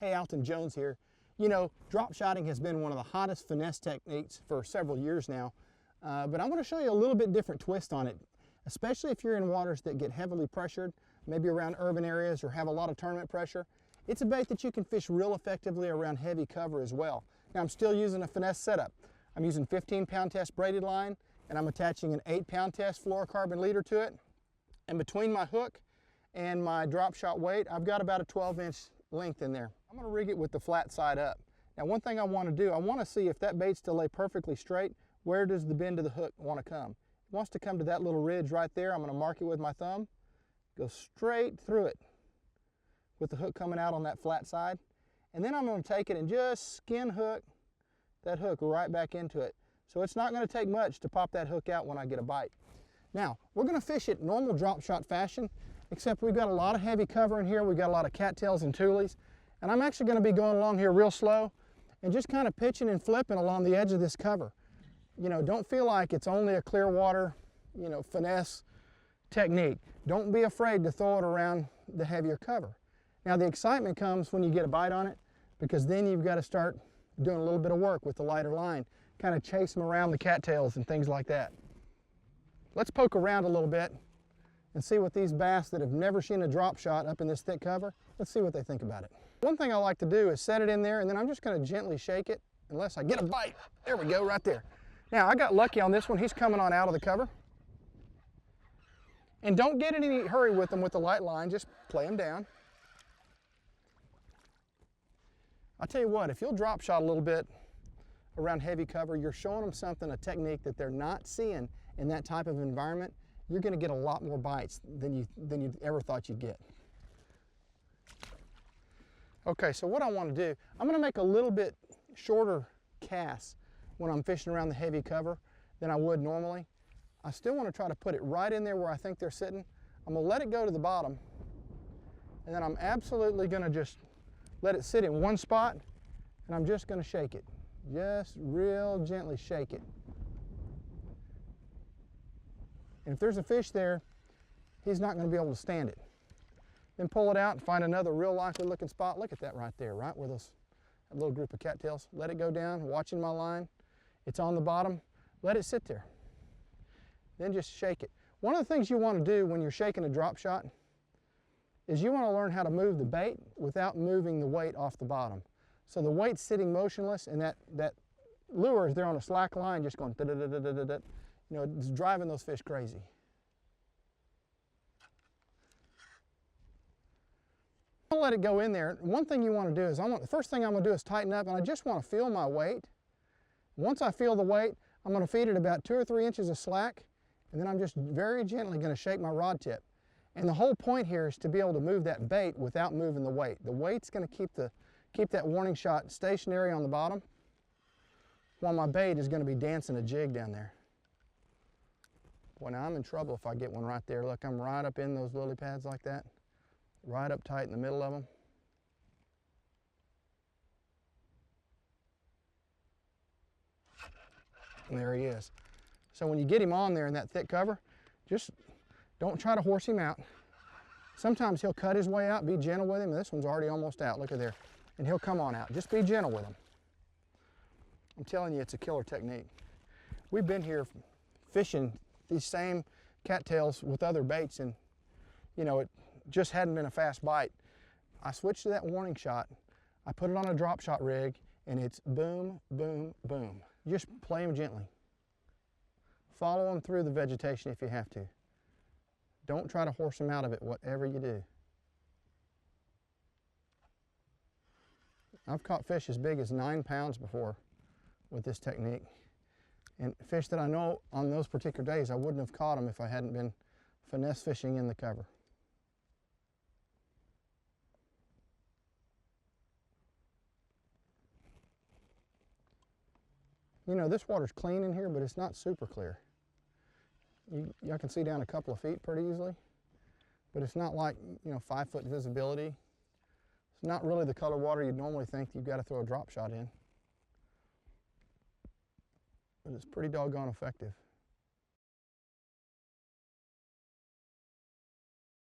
Hey, Alton Jones here. You know, drop shotting has been one of the hottest finesse techniques for several years now, but I'm going to show you a little bit different twist on it, especially if you're in waters that get heavily pressured, maybe around urban areas or have a lot of tournament pressure. It's a bait that you can fish real effectively around heavy cover as well. Now, I'm still using a finesse setup. I'm using 15-pound test braided line, and I'm attaching an 8-pound test fluorocarbon leader to it. And between my hook and my drop shot weight, I've got about a 12-inch length in there. I'm going to rig it with the flat side up. Now, one thing I want to do, I want to see if that bait's to lay perfectly straight, where does the bend of the hook want to come? It wants to come to that little ridge right there. I'm going to mark it with my thumb, go straight through it with the hook coming out on that flat side. And then I'm going to take it and just skin hook that hook right back into it. So it's not going to take much to pop that hook out when I get a bite. Now, we're going to fish it normal drop shot fashion, except we've got a lot of heavy cover in here. We've got a lot of cattails and tules. And I'm actually going to be going along here real slow and just kind of pitching and flipping along the edge of this cover. You know, don't feel like it's only a clear water, you know, finesse technique. Don't be afraid to throw it around the heavier cover. Now, the excitement comes when you get a bite on it, because then you've got to start doing a little bit of work with the lighter line, kind of chase them around the cattails and things like that. Let's poke around a little bit and see what these bass that have never seen a drop shot up in this thick cover, let's see what they think about it. One thing I like to do is set it in there, and then I'm just going to gently shake it unless I get a bite. There we go, right there. Now, I got lucky on this one. He's coming on out of the cover. And don't get in any hurry with them with the light line. Just play them down. I'll tell you what, if you'll drop shot a little bit around heavy cover, you're showing them something, a technique that they're not seeing in that type of environment. You're going to get a lot more bites than you ever thought you'd get. Okay, so what I want to do, I'm going to make a little bit shorter cast when I'm fishing around the heavy cover than I would normally. I still want to try to put it right in there where I think they're sitting. I'm going to let it go to the bottom, and then I'm absolutely going to just let it sit in one spot, and I'm just going to shake it. Just real gently shake it. And if there's a fish there, he's not going to be able to stand it. Then pull it out and find another real likely looking spot. Look at that right there, right where that little group of cattails. Let it go down, watching my line. It's on the bottom. Let it sit there. Then just shake it. One of the things you want to do when you're shaking a drop shot is you want to learn how to move the bait without moving the weight off the bottom. So the weight's sitting motionless, and that lure is there on a slack line just going da-da-da-da-da-da. You know, it's driving those fish crazy. I'll let it go in there. One thing you want to do is, the first thing I'm going to do is tighten up, and I just want to feel my weight. Once I feel the weight, I'm going to feed it about 2 or 3 inches of slack, and then I'm just very gently going to shake my rod tip. And the whole point here is to be able to move that bait without moving the weight. The weight's going to keep that warning shot stationary on the bottom, while my bait is going to be dancing a jig down there. Boy, now I'm in trouble if I get one right there. Look, I'm right up in those lily pads like that. Right up tight in the middle of them. And there he is. So when you get him on there in that thick cover, just don't try to horse him out. Sometimes he'll cut his way out. Be gentle with him. This one's already almost out. Look at there. And he'll come on out. Just be gentle with him. I'm telling you, it's a killer technique. We've been here fishing these same cattails with other baits, and you know, it just hadn't been a fast bite. I switched to that warning shot. I put it on a drop shot rig, and it's boom, boom, boom. Just play them gently. Follow them through the vegetation if you have to. Don't try to horse them out of it, whatever you do. I've caught fish as big as 9 pounds before with this technique. And fish that I know on those particular days, I wouldn't have caught them if I hadn't been finesse fishing in the cover. You know, this water's clean in here, but it's not super clear. I can see down a couple of feet pretty easily, but it's not like, you know, 5-foot visibility. It's not really the color water you'd normally think you've got to throw a drop shot in. But it's pretty doggone effective.